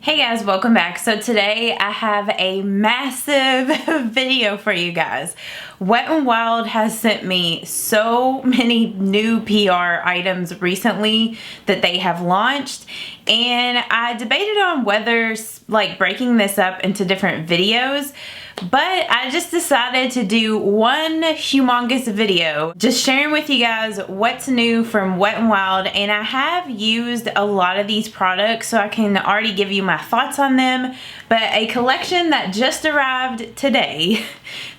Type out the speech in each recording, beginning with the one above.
Hey guys, welcome back. So today I have a massive video for you guys. Wet n Wild has sent me so many new PR items recently that they have launched, and I debated on whether like breaking this up into different videos, but I just decided to do one humongous video just sharing with you guys what's new from Wet n Wild. And I have used a lot of these products, so I can already give you my thoughts on them. But a collection that just arrived today,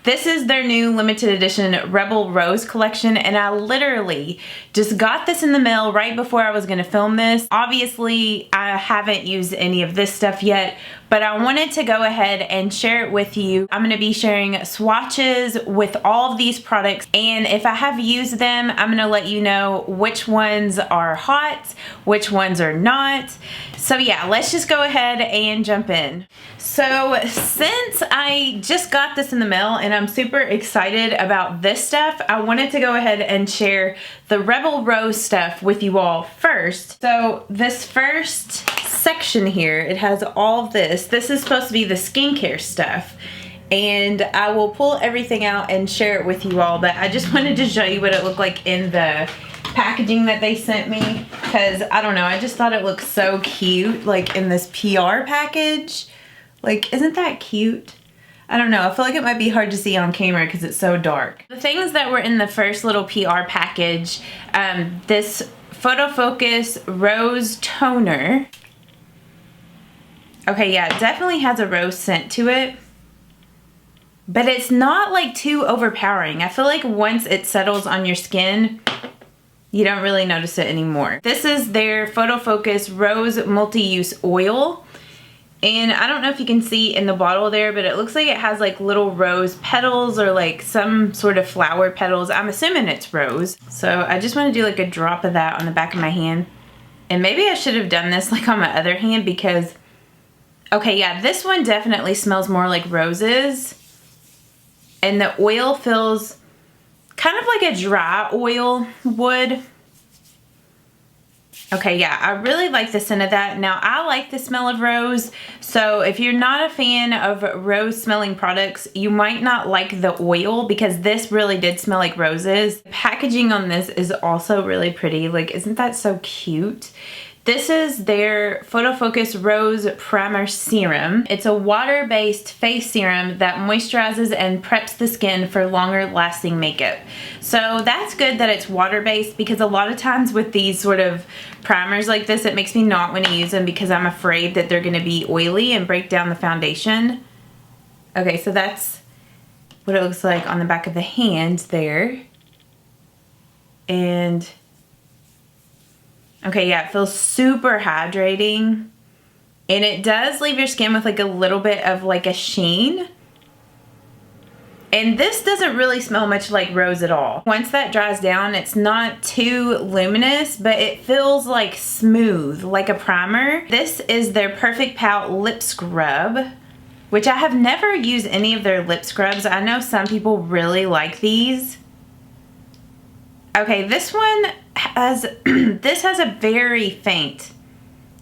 this is their new limited edition Rebel Rose collection, and I literally just got this in the mail right before I was gonna film this. Obviously, I haven't used any of this stuff yet, but I wanted to go ahead and share it with you. I'm gonna be sharing swatches with all of these products, and if I have used them, I'm gonna let you know which ones are hot, which ones are not. So yeah, let's just go ahead and jump in. So since I just got this in the mail and I'm super excited about this stuff, I wanted to go ahead and share the Rebel Rose stuff with you all first. So this first section here, it has all of this. This is supposed to be the skincare stuff, and I will pull everything out and share it with you all, but I just wanted to show you what it looked like in the packaging that they sent me, because I don't know, I just thought it looked so cute, like in this PR package. Like, isn't that cute? I don't know, I feel like it might be hard to see on camera because it's so dark. The things that were in the first little PR package, this Photo Focus Rose Toner. Okay, yeah, it definitely has a rose scent to it, but it's not like too overpowering. I feel like once it settles on your skin, you don't really notice it anymore. This is their Photo Focus Rose Multi-Use Oil. And I don't know if you can see in the bottle there, but it looks like it has like little rose petals or like some sort of flower petals. I'm assuming it's rose. So I just want to do like a drop of that on the back of my hand. And maybe I should have done this like on my other hand because, okay, yeah, this one definitely smells more like roses. And the oil feels kind of like a dry oil would. Okay, yeah, I really like the scent of that. Now, I like the smell of rose, so if you're not a fan of rose smelling products, you might not like the oil because this really did smell like roses. The packaging on this is also really pretty. Like, isn't that so cute? This is their Photo Focus Rose Primer Serum. It's a water-based face serum that moisturizes and preps the skin for longer lasting makeup. So that's good that it's water-based, because a lot of times with these sort of primers like this, it makes me not want to use them because I'm afraid that they're going to be oily and break down the foundation. Okay, so that's what it looks like on the back of the hand there. And okay, yeah, it feels super hydrating, and it does leave your skin with like a little bit of like a sheen. And this doesn't really smell much like rose at all. Once that dries down, it's not too luminous, but it feels like smooth, like a primer. This is their Perfect Pout Lip Scrub, which I have never used any of their lip scrubs. I know some people really like these. Okay, this one has, this has a very faint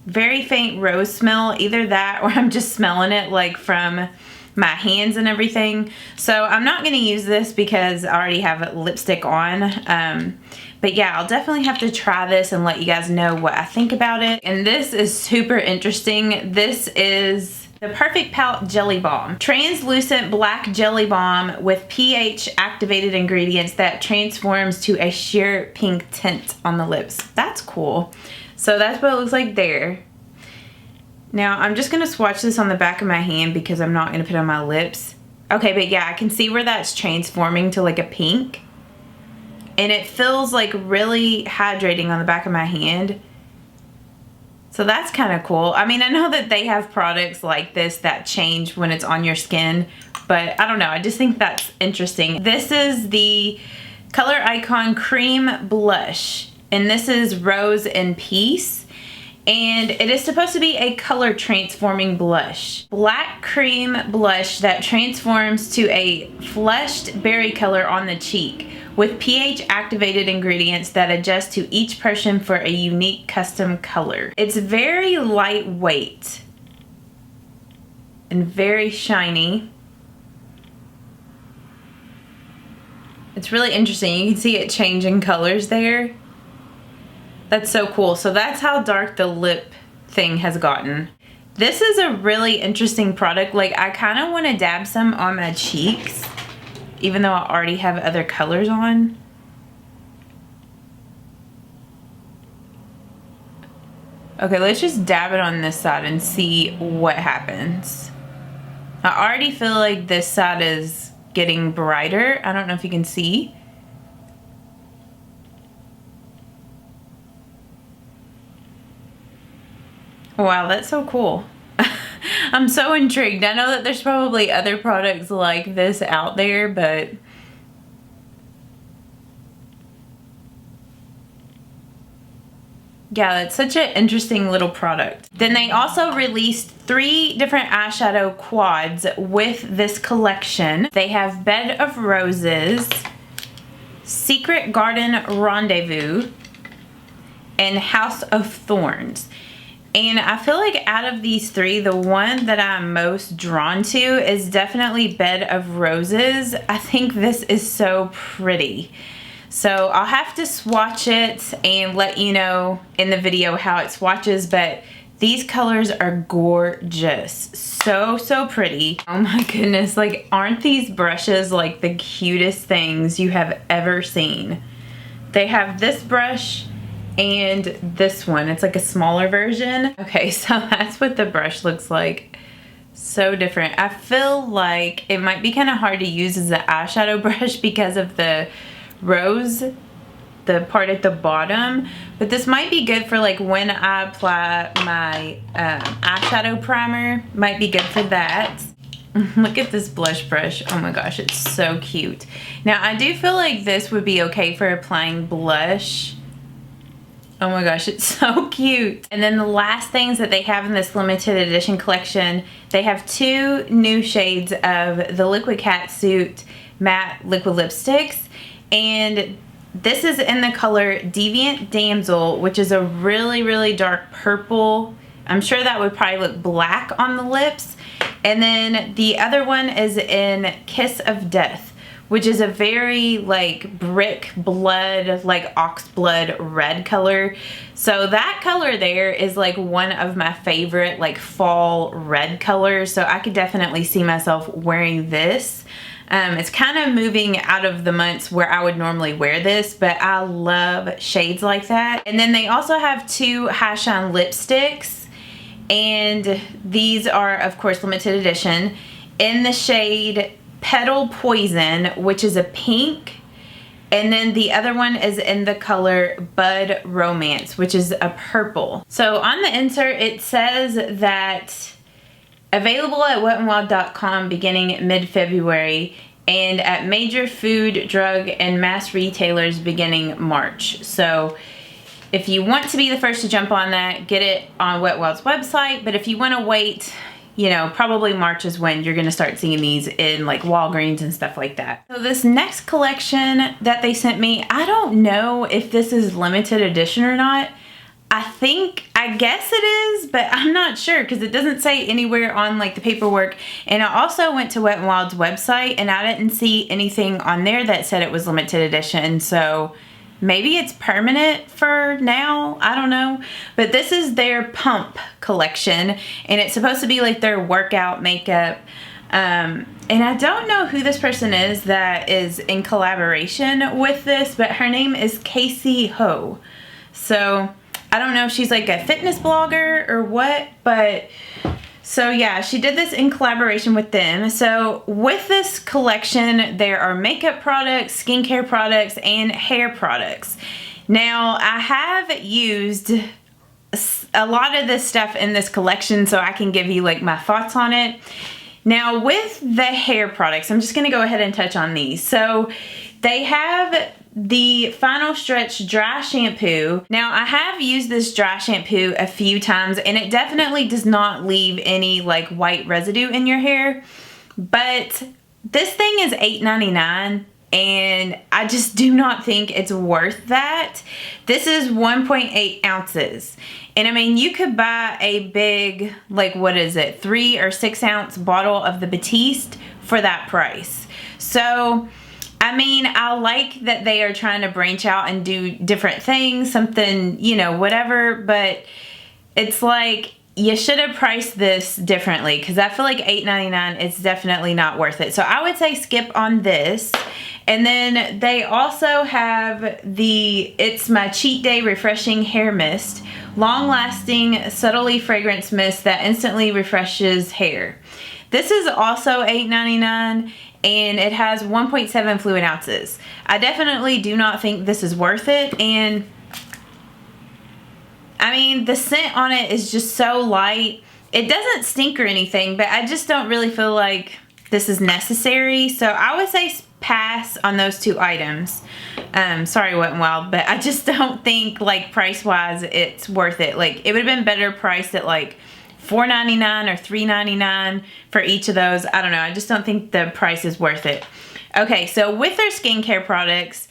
rose smell. Either that or I'm just smelling it like from my hands and everything. So I'm not going to use this because I already have lipstick on. But yeah, I'll definitely have to try this and let you guys know what I think about it. And this is super interesting. This is the Perfect Pout Jelly Balm. Translucent black jelly balm with pH activated ingredients that transforms to a sheer pink tint on the lips. That's cool. So that's what it looks like there. Now I'm just gonna swatch this on the back of my hand because I'm not gonna put it on my lips. Okay, but yeah, I can see where that's transforming to like a pink. And it feels like really hydrating on the back of my hand. So that's kind of cool. I mean, I know that they have products like this that change when it's on your skin, but I don't know, I just think that's interesting. This is the Color Icon Cream Blush, and this is Rose and Peace. And it is supposed to be a color transforming blush. Black cream blush that transforms to a flushed berry color on the cheek with pH activated ingredients that adjust to each person for a unique custom color. It's very lightweight. and very shiny. It's really interesting. You can see it changing colors there. That's so cool. So that's how dark the lip thing has gotten. This is a really interesting product. Like, I kind of want to dab some on my cheeks, even though I already have other colors on. Okay, let's just dab it on this side and see what happens. I already feel like this side is getting brighter. I don't know if you can see. Wow, that's so cool. I'm so intrigued. I know that there's probably other products like this out there, but yeah, it's such an interesting little product. Then they also released 3 different eyeshadow quads with this collection. They have Bed of Roses, Secret Garden Rendezvous, and House of Thorns. And I feel like out of these 3, the one that I'm most drawn to is definitely Bed of Roses. I think this is so pretty. So I'll have to swatch it and let you know in the video how it swatches, but these colors are gorgeous. So, so pretty. Oh my goodness, like, aren't these brushes like the cutest things you have ever seen? They have this brush and this one. It's like a smaller version. Okay, so that's what the brush looks like. So different. I feel like it might be kind of hard to use as an eyeshadow brush because of the rose, the part at the bottom, but this might be good for like when I apply my eyeshadow primer. Might be good for that. Look at this blush brush. Oh my gosh, it's so cute. Now I do feel like this would be okay for applying blush. Oh my gosh, it's so cute. And then the last things that they have in this limited edition collection, they have 2 new shades of the Liquid Catsuit matte liquid lipsticks. And this is in the color Deviant Damsel, which is a really, really dark purple. I'm sure that would probably look black on the lips. And then the other one is in Kiss of Death, which is a very like brick blood, like ox blood red color. So that color there is like one of my favorite like fall red colors. So I could definitely see myself wearing this. It's kind of moving out of the months where I would normally wear this, but I love shades like that. And then they also have 2 high shine lipsticks, and these are of course limited edition in the shade Petal Poison, which is a pink. And then the other one is in the color Bud Romance, which is a purple. So on the insert it says that available at wetnwild.com beginning mid-February and at major food, drug, and mass retailers beginning March. So if you want to be the first to jump on that, get it on Wet n Wild's website. But if you want to wait, you know, probably March is when you're going to start seeing these in like Walgreens and stuff like that. So this next collection that they sent me, I don't know if this is limited edition or not. I guess it is, but I'm not sure because it doesn't say anywhere on like the paperwork. And I also went to Wet n Wild's website and I didn't see anything on there that said it was limited edition. So maybe it's permanent for now. I don't know. But this is their Pump collection and it's supposed to be like their workout makeup. And I don't know who this person is that is in collaboration with this, but her name is Casey Ho. So I don't know if she's like a fitness blogger or what, but so yeah, she did this in collaboration with them. So with this collection, there are makeup products, skincare products, and hair products. Now, I have used a lot of this stuff in this collection, so I can give you like my thoughts on it. Now, with the hair products, I'm just gonna go ahead and touch on these. So they have the Final Stretch dry shampoo. Now I have used this dry shampoo a few times and it definitely does not leave any like white residue in your hair, but this thing is $8.99 and I just do not think it's worth that. This is 1.8 ounces. And I mean, you could buy a big, like, what is it, 3 or 6 ounce bottle of the Batiste for that price. So, I mean, I like that they are trying to branch out and do different things, something, you know, whatever, but it's like, you should have priced this differently, because I feel like $8.99 is definitely not worth it. So I would say skip on this. And then they also have the It's My Cheat Day Refreshing Hair Mist, long-lasting, subtly fragrance mist that instantly refreshes hair. This is also $8.99, and it has 1.7 fluid ounces. I definitely do not think this is worth it, and I mean, the scent on it is just so light. It doesn't stink or anything, but I just don't really feel like this is necessary. So I would say pass on those 2 items. Sorry, Wet n Wild, but I just don't think, like, price-wise, it's worth it. Like, it would have been better priced at, like, $4.99 or $3.99 for each of those. I don't know. I just don't think the price is worth it. Okay, so with their skincare products,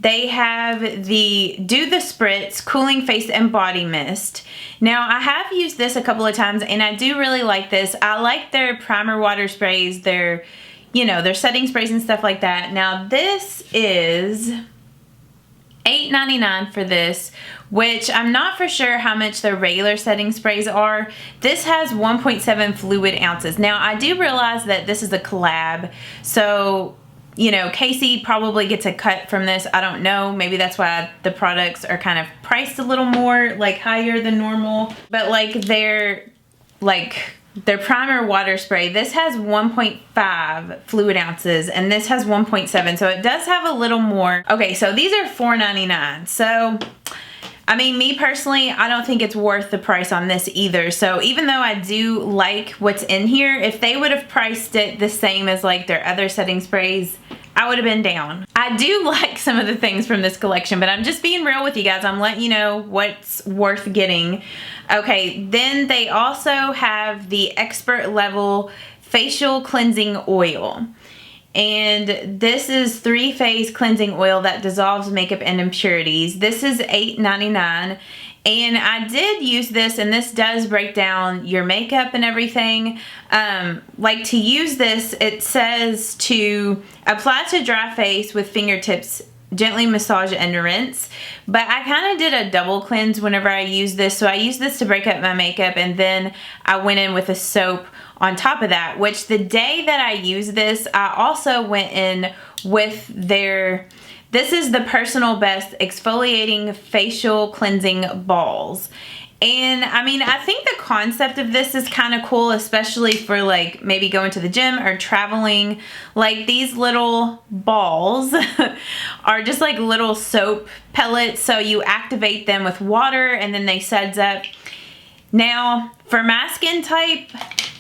they have the Do the Spritz Cooling Face and Body Mist. Now, I have used this a couple of times, and I do really like this. I like their primer water sprays, their, you know, their setting sprays and stuff like that. Now, this is $8.99 for this, which I'm not for sure how much their regular setting sprays are. This has 1.7 fluid ounces. Now, I do realize that this is a collab, so, you know, Casey probably gets a cut from this. I don't know. Maybe that's why the products are kind of priced a little more, like, higher than normal. But, like, their primer water spray, this has 1.5 fluid ounces, and this has 1.7. So it does have a little more. Okay, so these are $4.99. So, I mean, me personally, I don't think it's worth the price on this either. So even though I do like what's in here, if they would have priced it the same as, like, their other setting sprays, I would have been down. I do like some of the things from this collection, but I'm just being real with you guys. I'm letting you know what's worth getting. Okay, then they also have the Expert Level Facial Cleansing Oil. And this is 3-phase cleansing oil that dissolves makeup and impurities. This is $8.99. And I did use this, and this does break down your makeup and everything. Like, to use this, it says to apply to dry face with fingertips, gently massage and rinse. But I kind of did a double cleanse whenever I used this. So I used this to break up my makeup, and then I went in with a soap on top of that, which the day that I used this, I also went in with their, this is the Personal Best Exfoliating Facial Cleansing Balls. And I mean, I think the concept of this is kind of cool, especially for, like, maybe going to the gym or traveling. Like, these little balls are just like little soap pellets. So you activate them with water, and then they suds up. Now, for my skin type,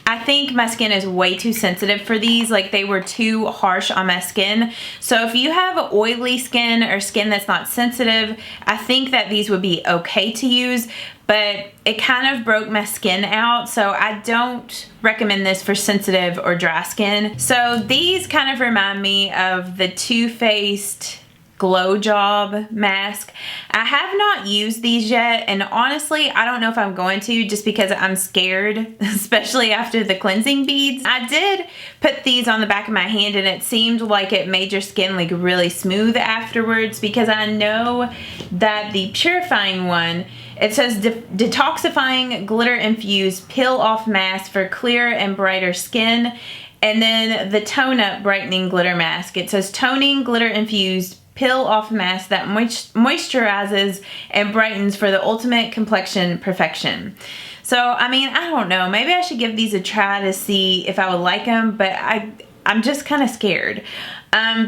I think my skin is way too sensitive for these. Like, they were too harsh on my skin. So if you have oily skin or skin that's not sensitive, I think that these would be okay to use. But it kind of broke my skin out, so I don't recommend this for sensitive or dry skin. So these kind of remind me of the Too Faced Glow Job mask. I have not used these yet, and honestly, I don't know if I'm going to, just because I'm scared, especially after the cleansing beads. I did put these on the back of my hand, and it seemed like it made your skin, like, really smooth afterwards, because I know that the purifying one, it says detoxifying glitter infused peel off mask for clearer and brighter skin. And then the tone up brightening glitter mask, it says toning glitter infused peel off mask that moisturizes and brightens for the ultimate complexion perfection. So, I mean, I don't know. Maybe I should give these a try to see if I would like them, but I'm just kind of scared.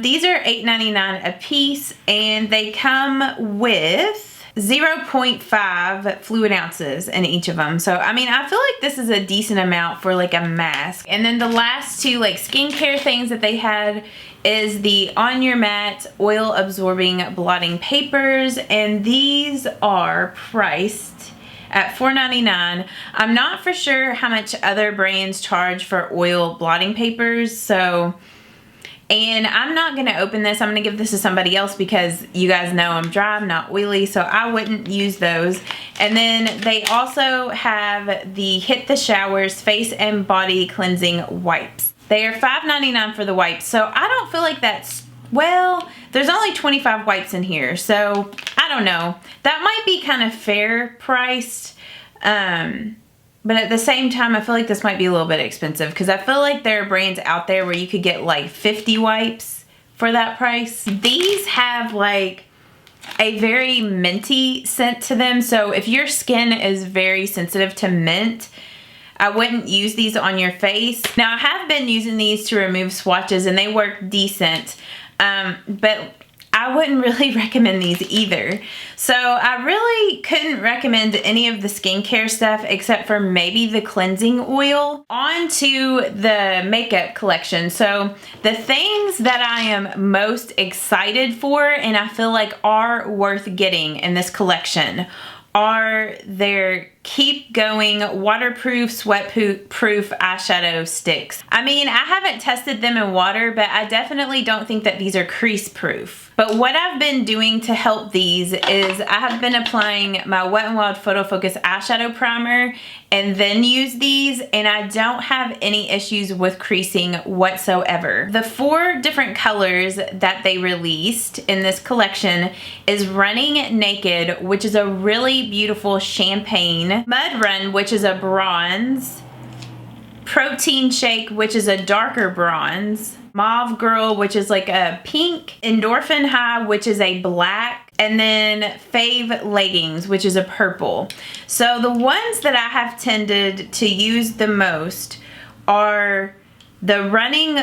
These are $8.99 a piece, and they come with 0.5 fluid ounces in each of them. So, I mean, I feel like this is a decent amount for, like, a mask. And then the last two, like, skincare things that they had is the On Your Matte Oil Absorbing Blotting Papers, and these are priced at $4.99. I'm not for sure how much other brands charge for oil blotting papers, so And I'm not going to open this. I'm going to give this to somebody else because you guys know I'm dry, I'm not oily, so I wouldn't use those. And then they also have the Hit the Showers Face and Body Cleansing Wipes. They are $5.99 for the wipes, so I don't feel like that's, well, there's only 25 wipes in here, so I don't know. That might be kind of fair priced, but at the same time, I feel like this might be a little bit expensive because I feel like there are brands out there where you could get like 50 wipes for that price. These have like a very minty scent to them. So if your skin is very sensitive to mint, I wouldn't use these on your face. Now I have been using these to remove swatches and they work decent, but I wouldn't really recommend these either. So I really couldn't recommend any of the skincare stuff except for maybe the cleansing oil. On to the makeup collection. So the things that I am most excited for and I feel like are worth getting in this collection are their Keep Going waterproof, sweat-proof eyeshadow sticks. I mean, I haven't tested them in water, but I definitely don't think that these are crease-proof. But what I've been doing to help these is I have been applying my Wet n Wild Photo Focus eyeshadow primer and then use these, and I don't have any issues with creasing whatsoever. The 4 different colors that they released in this collection is Running Naked, which is a really beautiful champagne, Mud Run, which is a bronze, Protein Shake, which is a darker bronze, Mauve Girl, which is like a pink, Endorphin High, which is a black, and then Fave Leggings, which is a purple. So the ones that I have tended to use the most are the Running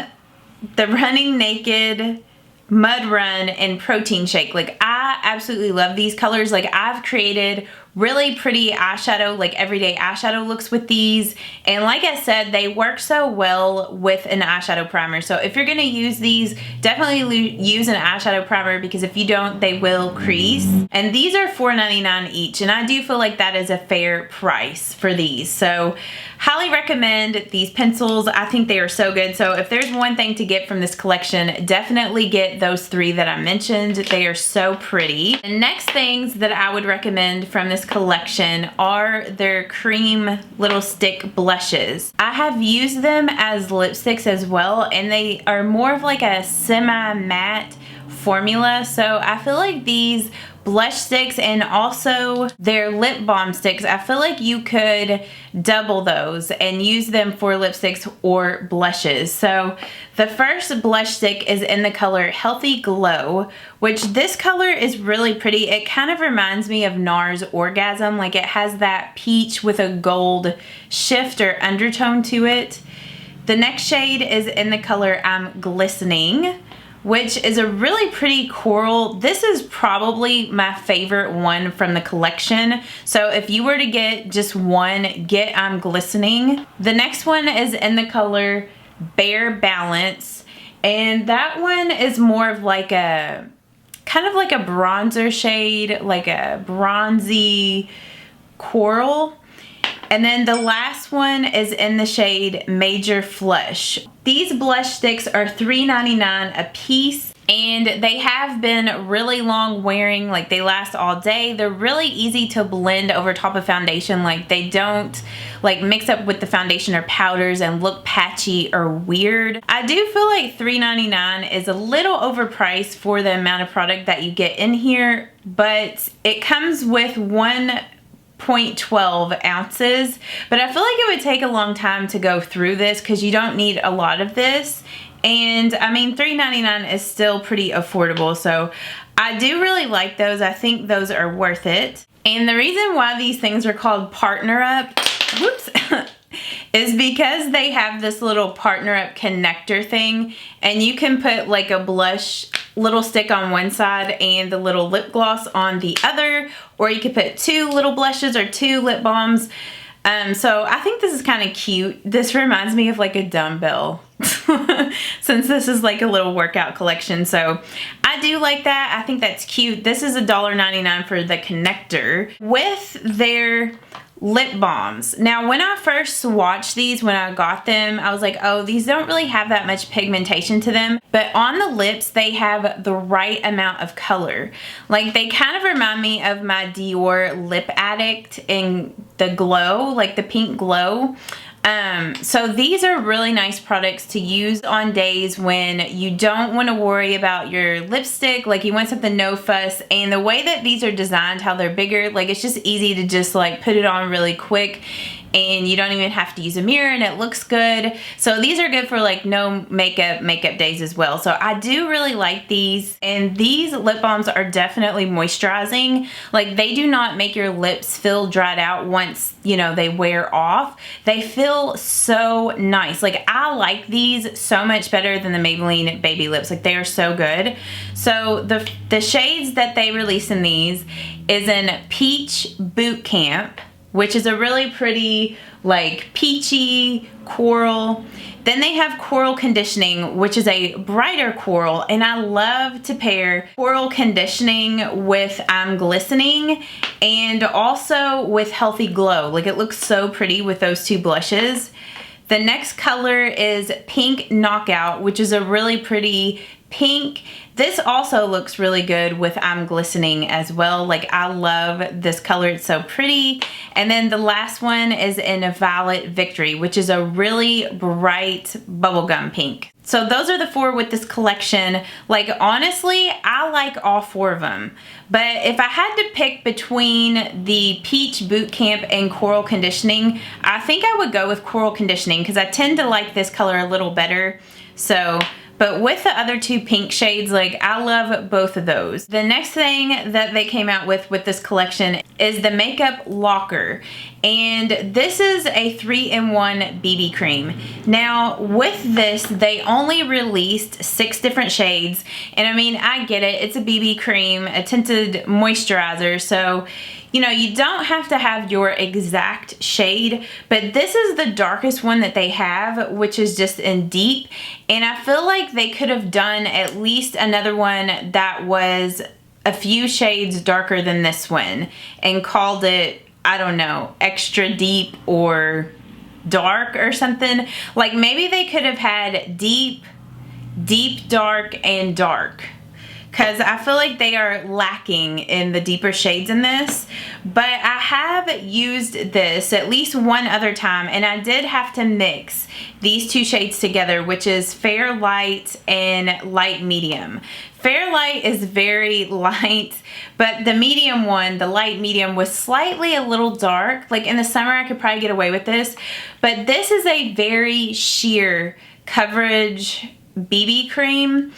Naked, Mud Run, and Protein Shake. Like, I absolutely love these colors. Like, I've created really pretty eyeshadow, like everyday eyeshadow looks with these, and like I said, they work so well with an eyeshadow primer. So if you're gonna use these, definitely use an eyeshadow primer, because if you don't, they will crease. And these are $4.99 each, and I do feel like that is a fair price for these. So highly recommend these pencils. I think they are so good. So if there's one thing to get from this collection, definitely get those 3 that I mentioned. They are so pretty. The next things that I would recommend from this collection are their cream little stick blushes. I have used them as lipsticks as well, and they are more of like a semi-matte formula. So I feel like these blush sticks and also their lip balm sticks, I feel like you could double those and use them for lipsticks or blushes. So the first blush stick is in the color Healthy Glow, which this color is really pretty. It kind of reminds me of NARS Orgasm. Like, it has that peach with a gold shift or undertone to it. The next shade is in the color I'm Glistening, which is a really pretty coral. This is probably my favorite one from the collection. So if you were to get just one, get I'm Glistening. The next one is in the color Bare Balance, and that one is more of like a, kind of like a bronzer shade, like a bronzy coral. And then the last one is in the shade Major Flush. These blush sticks are $3.99 a piece, and they have been really long wearing. Like, they last all day. They're really easy to blend over top of foundation. Like, they don't like mix up with the foundation or powders and look patchy or weird. I do feel like $3.99 is a little overpriced for the amount of product that you get in here, but it comes with 1.12 ounces, but I feel like it would take a long time to go through this because you don't need a lot of this. And I mean, $3.99 is still pretty affordable, so I do really like those. I think those are worth it. And the reason why these things are called Partner Up, whoops, is because they have this little Partner Up connector thing, and you can put like a blush little stick on one side and the little lip gloss on the other, or you could put 2 little blushes or 2 lip balms. So I think this is kind of cute. This reminds me of like a dumbbell since this is like a little workout collection. So I do like that. I think that's cute. This is $1.99 for the connector. With their lip balms. Now, when I first swatched these, when I got them, I was like, oh, these don't really have that much pigmentation to them. But on the lips, they have the right amount of color. Like, they kind of remind me of my Dior Lip Addict in the glow, like the pink glow. So these are really nice products to use on days when you don't want to worry about your lipstick, like you want something no fuss. And the way that these are designed, how they're bigger, like it's just easy to just like put it on really quick, and you don't even have to use a mirror, and it looks good. So these are good for like no makeup days as well. So I do really like these, and these lip balms are definitely moisturizing. Like, they do not make your lips feel dried out once, you know, they wear off. They feel so nice. Like, I like these so much better than the Maybelline Baby Lips. Like, they are so good. So the shades that they release in these is in Peach Boot Camp, which is a really pretty, like, peachy coral. Then they have Coral Conditioning, which is a brighter coral, and I love to pair coral conditioning with Glistening and also with Healthy Glow. Like, it looks so pretty with those two blushes. The next color is Pink Knockout, which is a really pretty pink. This also looks really good with Glistening as well. Like, I love this color, it's so pretty. And then the last one is in Violet Victory, which is a really bright bubblegum pink. So those are the four with this collection. Like, honestly, I like all four of them. But if I had to pick between the Peach Boot Camp and Coral Conditioning, I think I would go with Coral Conditioning because I tend to like this color a little better. So, but with the other two pink shades, like, I love both of those. The next thing that they came out with this collection is the Makeup Locker. And this is a 3-in-1 BB cream. Now, with this, they only released 6 different shades. And I mean, I get it. It's a BB cream, a tinted moisturizer. So, you know, you don't have to have your exact shade, but this is the darkest one that they have, which is just in Deep. And I feel like they could have done at least another one that was a few shades darker than this one and called it, I don't know, Extra Deep or Dark or something. Like, maybe they could have had Deep, Deep Dark, and Dark. Because I feel like they are lacking in the deeper shades in this. But I have used this at least one other time, and I did have to mix these two shades together, which is Fair Light and Light Medium. Fair Light is very light, but the medium one, the light medium, was slightly a little dark. Like, in the summer, I could probably get away with this. But this is a very sheer coverage BB cream,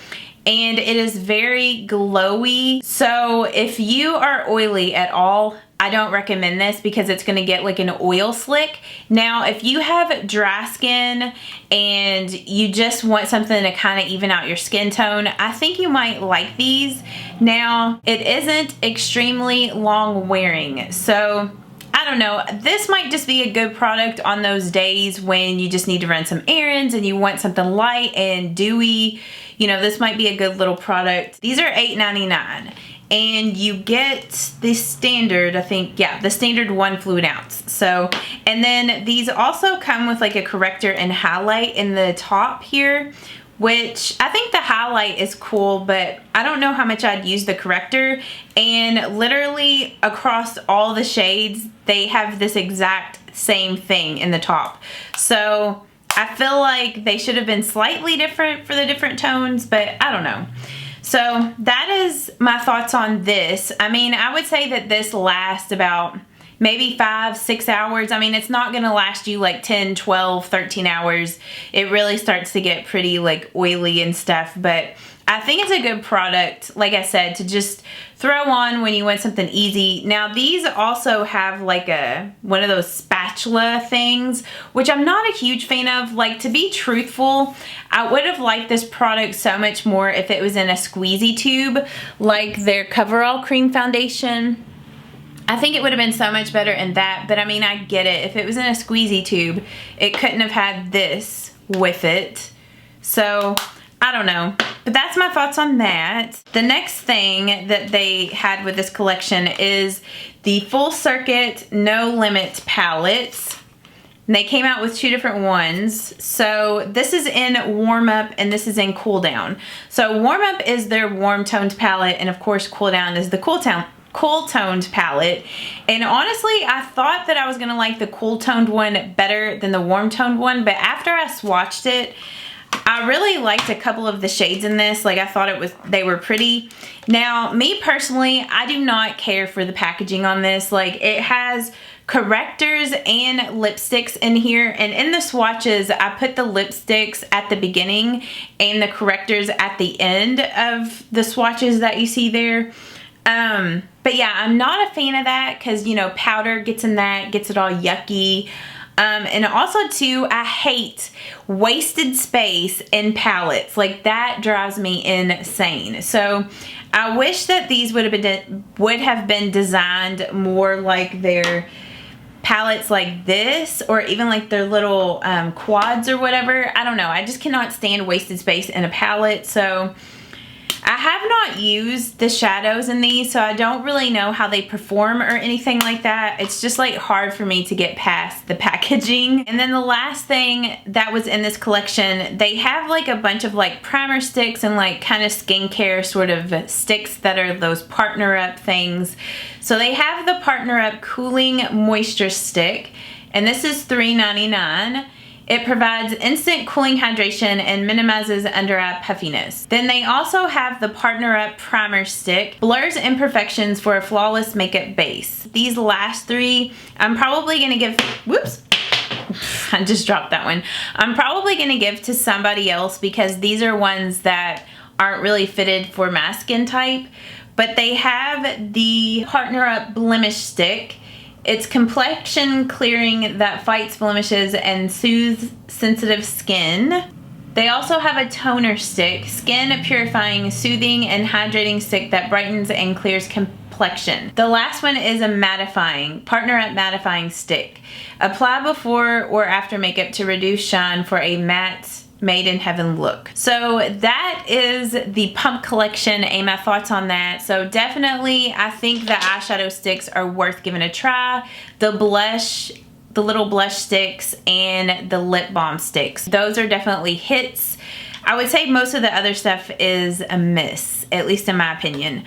and it is very glowy. So if you are oily at all, I don't recommend this because it's going to get like an oil slick. Now, if you have dry skin and you just want something to kind of even out your skin tone, I think you might like these. Now, it isn't extremely long wearing, so I don't know. This might just be a good product on those days when you just need to run some errands and you want something light and dewy. You know, this might be a good little product. These are $8.99. And you get the standard, I think, yeah, the standard 1 fluid ounce. So, and then these also come with like a corrector and highlight in the top here, which I think the highlight is cool, but I don't know how much I'd use the corrector. And literally across all the shades, they have this exact same thing in the top. So I feel like they should have been slightly different for the different tones, but I don't know. So that is my thoughts on this. I mean, I would say that this lasts about maybe 5-6 hours. I mean, it's not going to last you like 10, 12, 13 hours. It really starts to get pretty like oily and stuff, but I think it's a good product, like I said, to just throw on when you want something easy. Now, these also have like one of those spatula things, which I'm not a huge fan of. Like, to be truthful, I would have liked this product so much more if it was in a squeezy tube, like their Coverall Cream Foundation. I think it would have been so much better in that, but I mean, I get it. If it was in a squeezy tube, it couldn't have had this with it. So I don't know. But that's my thoughts on that. The next thing that they had with this collection is the Full Circuit No Limit palettes. And they came out with 2 different ones. So this is in Warm Up and this is in Cool Down. So Warm Up is their warm toned palette, and of course Cool Down is the cool toned palette. And honestly, I thought that I was gonna like the cool toned one better than the warm toned one, but after I swatched it, I really liked a couple of the shades in this. Like, I thought they were pretty. Now, me personally, I do not care for the packaging on this. Like, it has correctors and lipsticks in here, and in the swatches I put the lipsticks at the beginning and the correctors at the end of the swatches that you see there. But yeah, I'm not a fan of that because, you know, powder gets in that, gets it all yucky. And also too, I hate wasted space in palettes. Like, that drives me insane. So I wish that these would have been designed more like their palettes like this, or even like their little quads or whatever. I don't know. I just cannot stand wasted space in a palette. So I have not used the shadows in these, so I don't really know how they perform or anything like that. It's just like hard for me to get past the packaging. And then the last thing that was in this collection, they have like a bunch of like primer sticks and like kind of skincare sort of sticks that are those Partner Up things. So they have the Partner Up Cooling Moisture Stick, and this is $3.99. It provides instant cooling hydration and minimizes under eye puffiness. Then they also have the Partner Up Primer Stick, blurs imperfections for a flawless makeup base. These last 3, I'm probably gonna give, whoops, I just dropped that one. I'm probably gonna give to somebody else because these are ones that aren't really fitted for my skin type. But they have the Partner Up Blemish Stick. It's complexion clearing that fights blemishes and soothes sensitive skin. They also have a toner stick, skin purifying, soothing, and hydrating stick that brightens and clears complexion. The last one is a mattifying, Partner Up mattifying stick. Apply before or after makeup to reduce shine for a matte made in heaven look. So that is the pump collection and my thoughts on that. So definitely I think the eyeshadow sticks are worth giving a try. The blush, the little blush sticks, and the lip balm sticks, those are definitely hits. I would say most of the other stuff is a miss, at least in my opinion.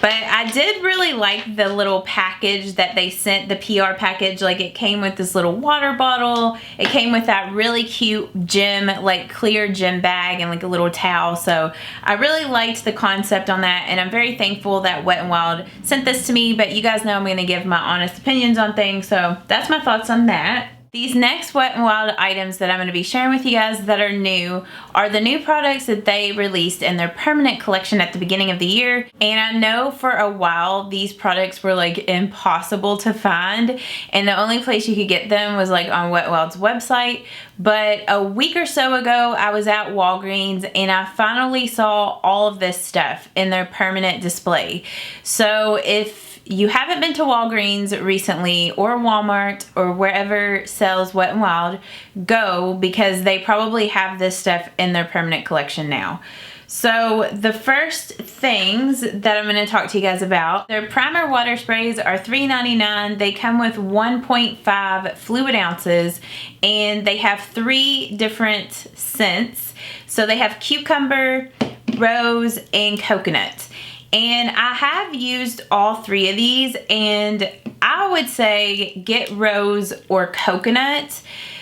But I did really like the little package that they sent, the PR package. Like, it came with this little water bottle. It came with that really cute gem, like clear gem bag, and like a little towel. So I really liked the concept on that, and I'm very thankful that Wet n Wild sent this to me. But you guys know I'm going to give my honest opinions on things, so that's my thoughts on that. These next Wet n Wild items that I'm going to be sharing with you guys that are new are the new products that they released in their permanent collection at the beginning of the year. And I know for a while these products were like impossible to find, and the only place you could get them was like on Wet n Wild's website. But a week or so ago I was at Walgreens and I finally saw all of this stuff in their permanent display. So if you haven't been to Walgreens recently, or Walmart, or wherever sells Wet n Wild, go, because they probably have this stuff in their permanent collection now. So the first things that I'm going to talk to you guys about, their primer water sprays are $3.99. They come with 1.5 fluid ounces, and they have 3 different scents. So they have cucumber, rose, and coconut. And I have used all 3 of these, and I would say get rose or coconut.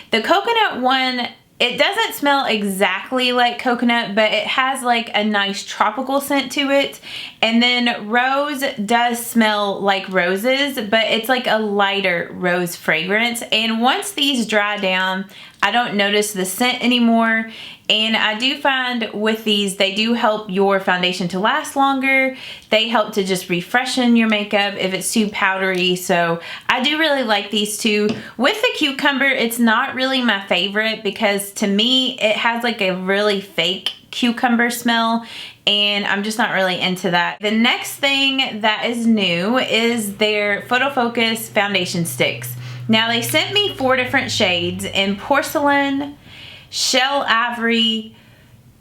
The coconut one, it doesn't smell exactly like coconut, but it has like a nice tropical scent to it. And then rose does smell like roses, but it's like a lighter rose fragrance. And once these dry down, I don't notice the scent anymore. And I do find with these, they do help your foundation to last longer. They help to just refreshen your makeup if it's too powdery. So I do really like these 2. With the cucumber, it's not really my favorite because to me, it has like a really fake cucumber smell, and I'm just not really into that. The next thing that is new is their Photo Focus foundation sticks. Now they sent me 4 different shades in porcelain, shell ivory,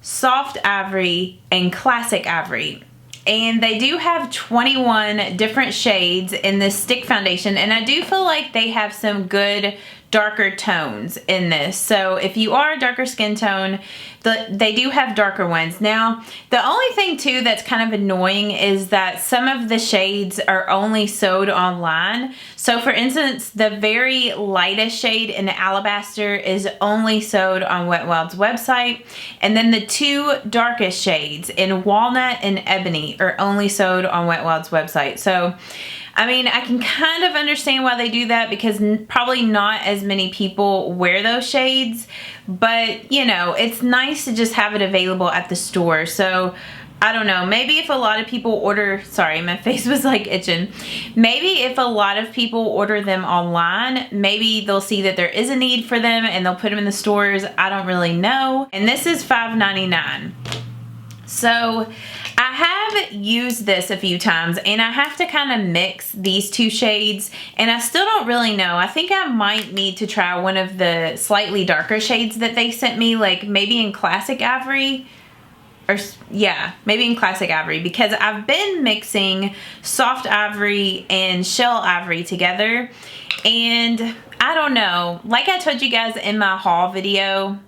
Soft Ivory, and Classic Ivory. And they do have 21 different shades in this stick foundation, and I do feel like they have some good darker tones in this. So if you are a darker skin tone, they do have darker ones. Now, the only thing too that's kind of annoying is that some of the shades are only sold online. So for instance, the very lightest shade in the Alabaster is only sold on Wet n Wild's website. And then the two darkest shades in Walnut and Ebony are only sold on Wet n Wild's website. So I mean, I can kind of understand why they do that, because probably not as many people wear those shades, but you know, it's nice to just have it available at the store. So I don't know, maybe if a lot of people order, sorry, my face was like itching. Maybe if a lot of people order them online, maybe they'll see that there is a need for them and they'll put them in the stores. I don't really know. And this is $5.99. So I have used this a few times, and I have to kind of mix these two shades, and I still don't really know. I think I might need to try one of the slightly darker shades that they sent me, like maybe in Classic Ivory, or yeah, maybe in Classic Ivory, because I've been mixing Soft Ivory and Shell Ivory together, and I don't know, like I told you guys in my haul video,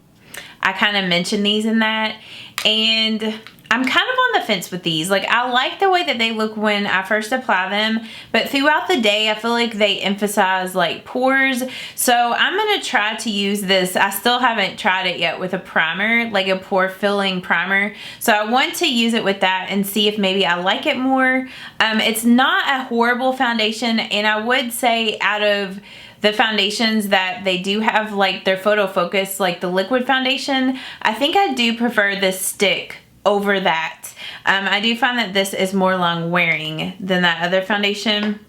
I kind of mentioned these in that, and I'm kind of on the fence with these. Like, I like the way that they look when I first apply them, but throughout the day I feel like they emphasize like pores. So I'm gonna try to use this. I still haven't tried it yet with a primer, like a pore filling primer. So I want to use it with that and see if maybe I like it more. It's not a horrible foundation, and I would say out of the foundations that they do have, like their photo focus, like the liquid foundation, I think I do prefer this stick over that. I do find that this is more long wearing than that other foundation,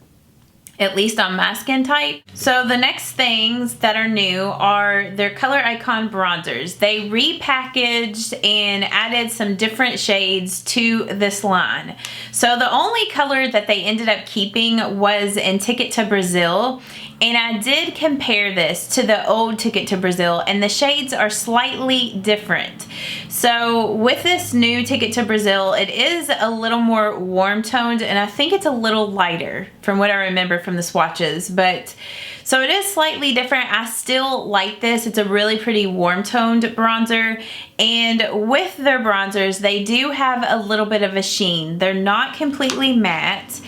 at least on my skin type. So the next things that are new are their Color Icon bronzers. They repackaged and added some different shades to this line. So the only color that they ended up keeping was in Ticket to Brazil, and I did compare this to the old Ticket to Brazil, and the shades are slightly different. So with this new Ticket to Brazil, it is a little more warm toned, and I think it's a little lighter from what I remember from the swatches, but so it is slightly different. I still like this. It's a really pretty warm toned bronzer, and with their bronzers, they do have a little bit of a sheen. They're not completely matte,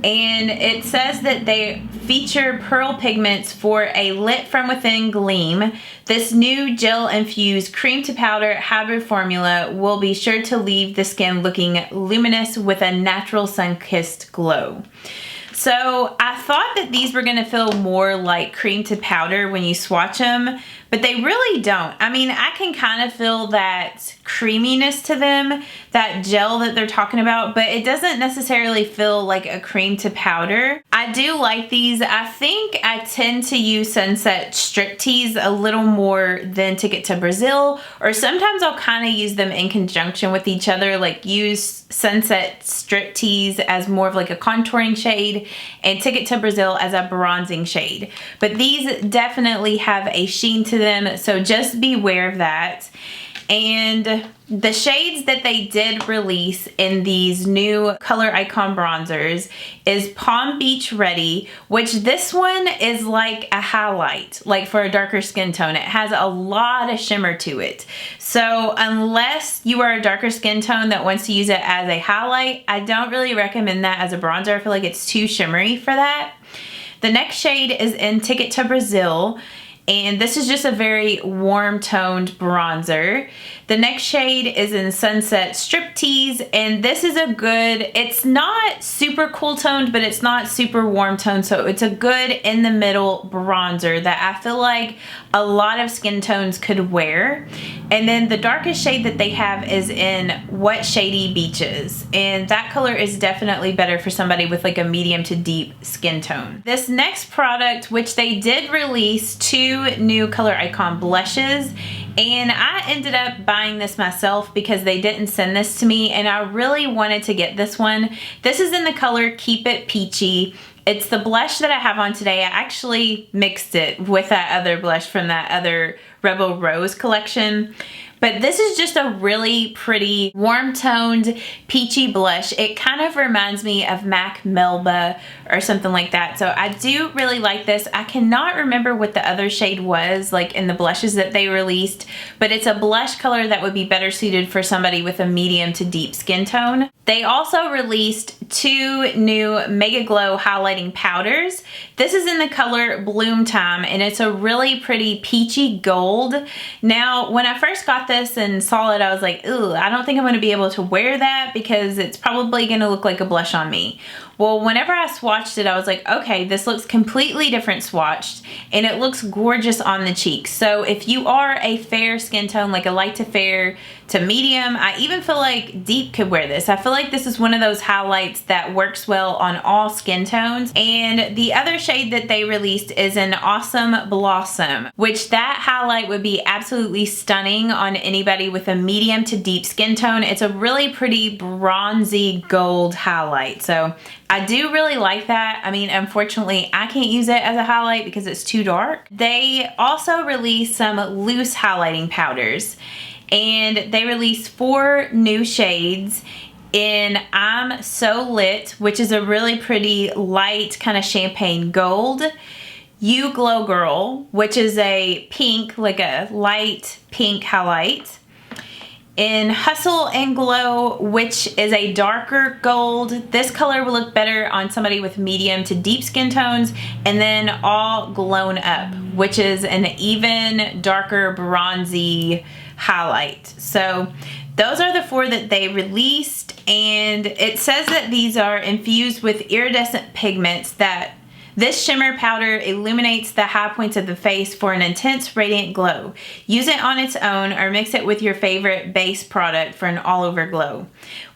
and it says that they feature pearl pigments for a lit from within gleam. This new gel infused cream to powder hybrid formula will be sure to leave the skin looking luminous with a natural sun-kissed glow. So I thought that these were gonna feel more like cream to powder when you swatch them, but they really don't. I mean, I can kind of feel that creaminess to them, that gel that they're talking about, but it doesn't necessarily feel like a cream to powder. I do like these. I think I tend to use Sunset Striptease a little more than Ticket to Brazil, or sometimes I'll kind of use them in conjunction with each other, like use Sunset Striptease as more of like a contouring shade and Ticket to Brazil as a bronzing shade. But these definitely have a sheen to them, so just beware of that. And the shades that they did release in these new Color Icon bronzers is Palm Beach Ready, which this one is like a highlight, like for a darker skin tone. It has a lot of shimmer to it. So unless you are a darker skin tone that wants to use it as a highlight, I don't really recommend that as a bronzer. I feel like it's too shimmery for that. The next shade is in Ticket to Brazil, and this is just a very warm toned bronzer. The next shade is in Sunset Striptease, and this is a good, it's not super cool toned, but it's not super warm toned, so it's a good in the middle bronzer that I feel like a lot of skin tones could wear. And then the darkest shade that they have is in Wet Shady Beaches, and that color is definitely better for somebody with like a medium to deep skin tone. This next product, which they did release 2 new Color Icon blushes, and I ended up buying this myself because they didn't send this to me, and I really wanted to get this one. This is in the color Keep It Peachy. It's the blush that I have on today. I actually mixed it with that other blush from that other Rebel Rose collection. But this is just a really pretty warm toned peachy blush. It kind of reminds me of MAC Melba or something like that. So I do really like this. I cannot remember what the other shade was like in the blushes that they released, but it's a blush color that would be better suited for somebody with a medium to deep skin tone. They also released 2 new Mega Glow highlighting powders. This is in the color Bloom Time, and it's a really pretty peachy gold. Now, when I first got this and saw it, I was like, ooh, I don't think I'm going to be able to wear that because it's probably going to look like a blush on me. Well, whenever I swatched it, I was like, okay, this looks completely different swatched, and it looks gorgeous on the cheeks. So if you are a fair skin tone, like a light to fair to medium, I even feel like deep could wear this. I feel like this is one of those highlights that works well on all skin tones. And the other shade that they released is an Awesome Blossom, which that highlight would be absolutely stunning on anybody with a medium to deep skin tone. It's a really pretty bronzy gold highlight. So I do really like that. I mean, unfortunately, I can't use it as a highlight because it's too dark. They also released some loose highlighting powders, and they released 4 new shades in I'm So Lit, which is a really pretty light kind of champagne gold. You Glow Girl, which is a pink, like a light pink highlight. In Hustle and Glow, which is a darker gold. This color will look better on somebody with medium to deep skin tones. And then All Glown Up, which is an even darker bronzy highlight. So those are the 4 that they released, and it says that these are infused with iridescent pigments. That this shimmer powder illuminates the high points of the face for an intense radiant glow. Use it on its own or mix it with your favorite base product for an all-over glow.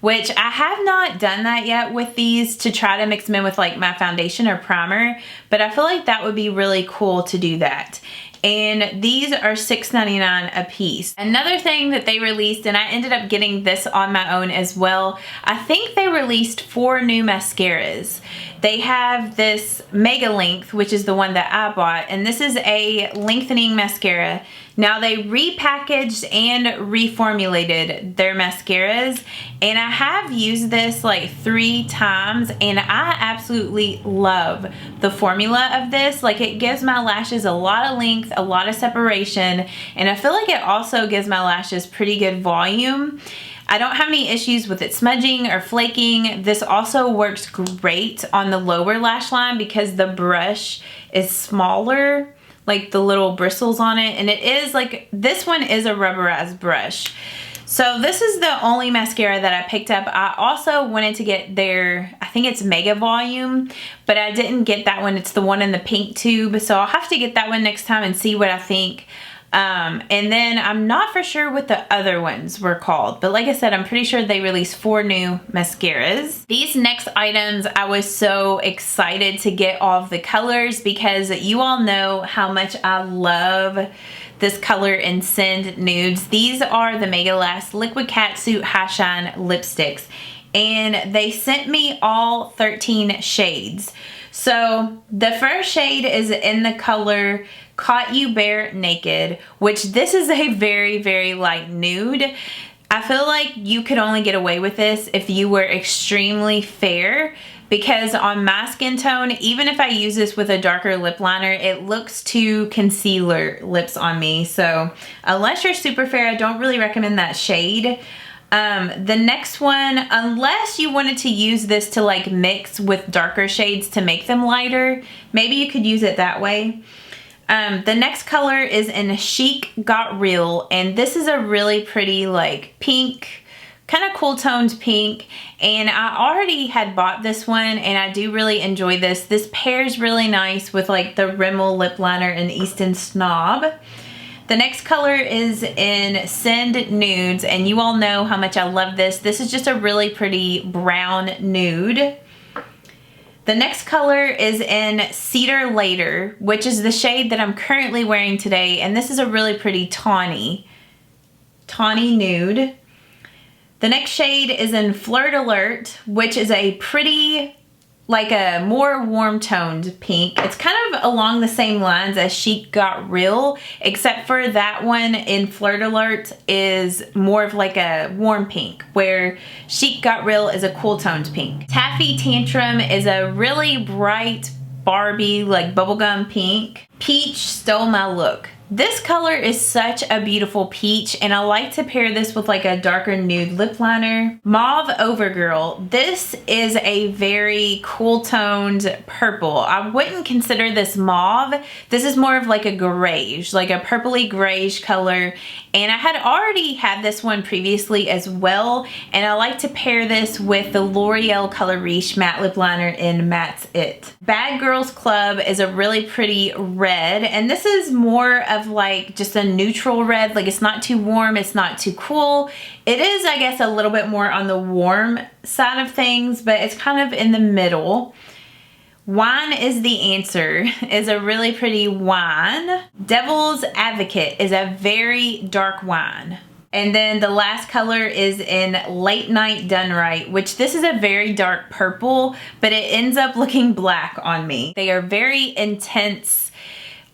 Which I have not done that yet with these, to try to mix them in with like my foundation or primer, but I feel like that would be really cool to do that. And these are $6.99 a piece. Another thing that they released, and I ended up getting this on my own as well, I think they released 4 new mascaras. They have this Mega Length, which is the one that I bought, and this is a lengthening mascara. Now they repackaged and reformulated their mascaras, and I have used this like 3 times, and I absolutely love the formula of this. Like, it gives my lashes a lot of length, a lot of separation, and I feel like it also gives my lashes pretty good volume. I don't have any issues with it smudging or flaking. This also works great on the lower lash line because the brush is smaller, like the little bristles on it, and it is like, this one is a rubberized brush. So this is the only mascara that I picked up. I also wanted to get their, I think it's Mega Volume, but I didn't get that one. It's the one in the pink tube, so I'll have to get that one next time and see what I think. And then I'm not for sure what the other ones were called, but like I said, I'm pretty sure they released 4 new mascaras. These next items, I was so excited to get all of the colors because you all know how much I love this color in Send Nudes. These are the Mega Last Liquid Catsuit High Shine lipsticks, and they sent me all 13 shades. So the first shade is in the color Caught You Bare Naked, which this is a very, very light nude. I feel like you could only get away with this if you were extremely fair, because on my skin tone, even if I use this with a darker lip liner, it looks too concealer lips on me. So unless you're super fair, I don't really recommend that shade. The next one, unless you wanted to use this to like mix with darker shades to make them lighter, maybe you could use it that way. The next color is in Chic Got Real, and this is a really pretty like pink, kind of cool toned pink, and I already had bought this one and I do really enjoy this. This pairs really nice with like the Rimmel lip liner in Easton Snob. The next color is in Send Nudes, and you all know how much I love this. This is just a really pretty brown nude. The next color is in Cedar Later, which is the shade that I'm currently wearing today, and this is a really pretty tawny nude. The next shade is in Flirt Alert, which is a pretty like a more warm toned pink. It's kind of along the same lines as Chic Got Real, except for that one in Flirt Alert is more of like a warm pink, where Chic Got Real is a cool toned pink. Taffy Tantrum is a really bright Barbie, like bubblegum pink. Peach stole my look. This color is such a beautiful peach, and I like to pair this with like a darker nude lip liner. Mauve Overgirl. This is a very cool toned purple. I wouldn't consider this mauve. This is more of like a grayish, like a purpley grayish color. And I had already had this one previously as well, and I like to pair this with the L'Oreal Color Riche matte lip liner in Matte's It. Bad Girls Club is a really pretty red, and this is more of like just a neutral red. Like, it's not too warm, it's not too cool. It is, I guess, a little bit more on the warm side of things, but it's kind of in the middle. Wine is the Answer is a really pretty wine. Devil's Advocate is a very dark wine. And then the last color is in Late Night Done Right, which this is a very dark purple, but it ends up looking black on me. They are very intense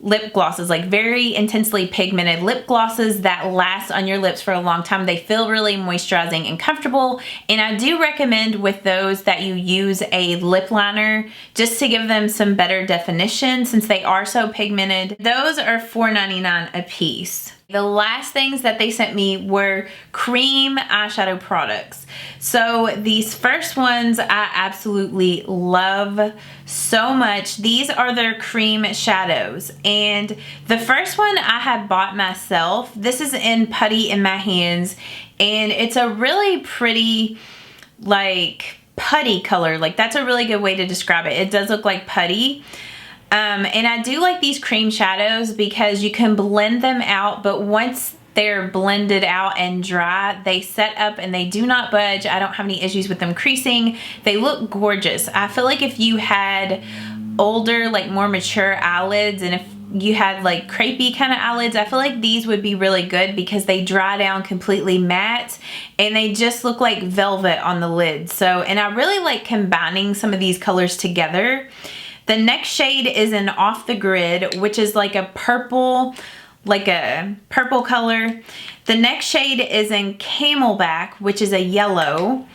lip glosses, like very intensely pigmented lip glosses that last on your lips for a long time. They feel really moisturizing and comfortable, and I do recommend with those that you use a lip liner just to give them some better definition since they are so pigmented. Those are $4.99 a piece. The last things that they sent me were cream eyeshadow products. So these first ones I absolutely love so much. These are their cream shadows, and the first one I had bought myself. This is in Putty in My Hands, and it's a really pretty like putty color. Like, that's a really good way to describe it. It does look like putty. And I do like these cream shadows because you can blend them out, but once they're blended out and dry, they set up and they do not budge. I don't have any issues with them creasing. They look gorgeous. I feel like if you had older, like more mature eyelids, and if you had like crepey kind of eyelids, I feel like these would be really good because they dry down completely matte and they just look like velvet on the lid. So, and I really like combining some of these colors together. The next shade is in Off the Grid, which is like a purple, like a purple color. The next shade is in Camelback, which is a yellow.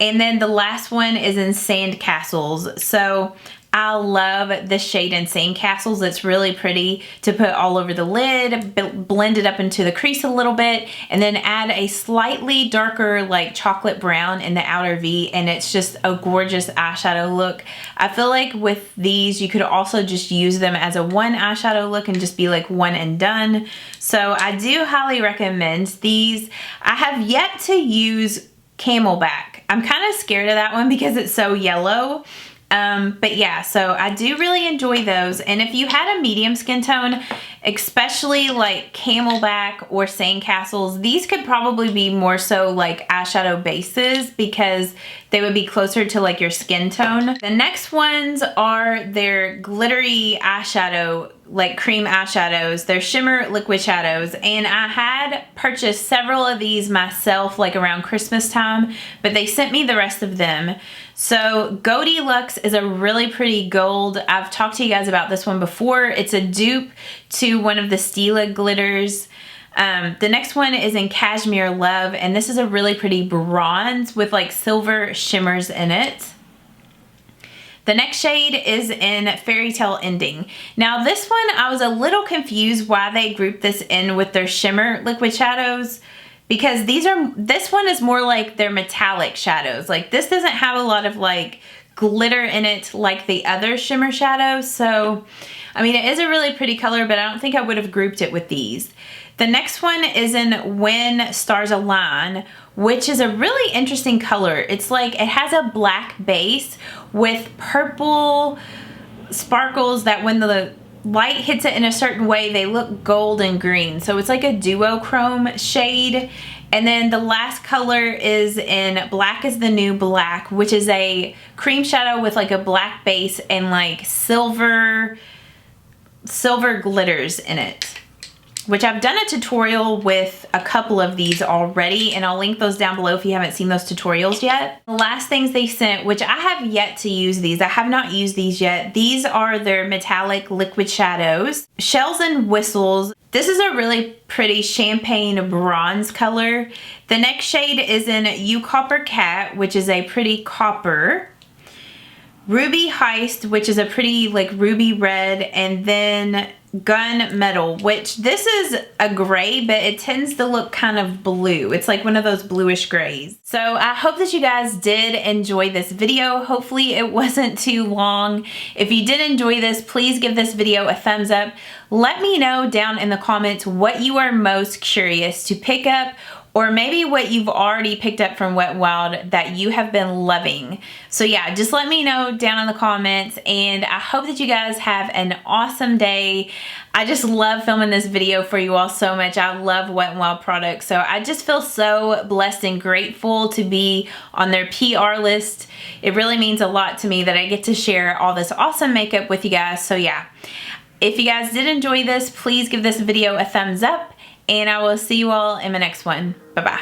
And then the last one is in Sandcastles. So I love this shade in Sandcastles. It's really pretty to put all over the lid, blend it up into the crease a little bit, and then add a slightly darker like chocolate brown in the outer V, and it's just a gorgeous eyeshadow look. I feel like with these you could also just use them as a one eyeshadow look and just be like one and done. So I do highly recommend these. I have yet to use Camelback. I'm kind of scared of that one because it's so yellow. But yeah, so I do really enjoy those. And if you had a medium skin tone, especially like Camelback or Sandcastles, these could probably be more so like eyeshadow bases because they would be closer to like your skin tone. The next ones are their glittery eyeshadow, like cream eyeshadows. They're shimmer liquid shadows, and I had purchased several of these myself like around Christmas time, but they sent me the rest of them. So Goldilux is a really pretty gold. I've talked to you guys about this one before. It's a dupe to one of the Stila glitters. The next one is in Cashmere Love, and this is a really pretty bronze with like silver shimmers in it. The next shade is in Fairy Tale Ending. Now this one, I was a little confused why they grouped this in with their shimmer liquid shadows, because this one is more like their metallic shadows. Like, this doesn't have a lot of like glitter in it like the other shimmer shadows. So, I mean, it is a really pretty color, but I don't think I would have grouped it with these. The next one is in When Stars Align, which is a really interesting color. It's like, it has a black base with purple sparkles that when the light hits it in a certain way, they look gold and green. So it's like a duochrome shade. And then the last color is in Black is the New Black, which is a cream shadow with like a black base and like silver glitters in it. which I've done a tutorial with a couple of these already, and I'll link those down below if you haven't seen those tutorials yet. The last things they sent, which I have yet to use these. I have not used these yet. These are their metallic liquid shadows. Shells and Whistles. This is a really pretty champagne bronze color. The next shade is in You Copper Cat, which is a pretty copper. Ruby Heist, which is a pretty like ruby red, and then Gun Metal, which this is a gray, but it tends to look kind of blue. It's like one of those bluish grays. So I hope that you guys did enjoy this video. Hopefully it wasn't too long. If you did enjoy this, please give this video a thumbs up. Let me know down in the comments what you are most curious to pick up, or maybe what you've already picked up from Wet n Wild that you have been loving. So yeah, just let me know down in the comments, and I hope that you guys have an awesome day. I just love filming this video for you all so much. I love Wet n Wild products, so I just feel so blessed and grateful to be on their PR list. It really means a lot to me that I get to share all this awesome makeup with you guys. So yeah, if you guys did enjoy this, please give this video a thumbs up, and I will see you all in my next one. Bye-bye.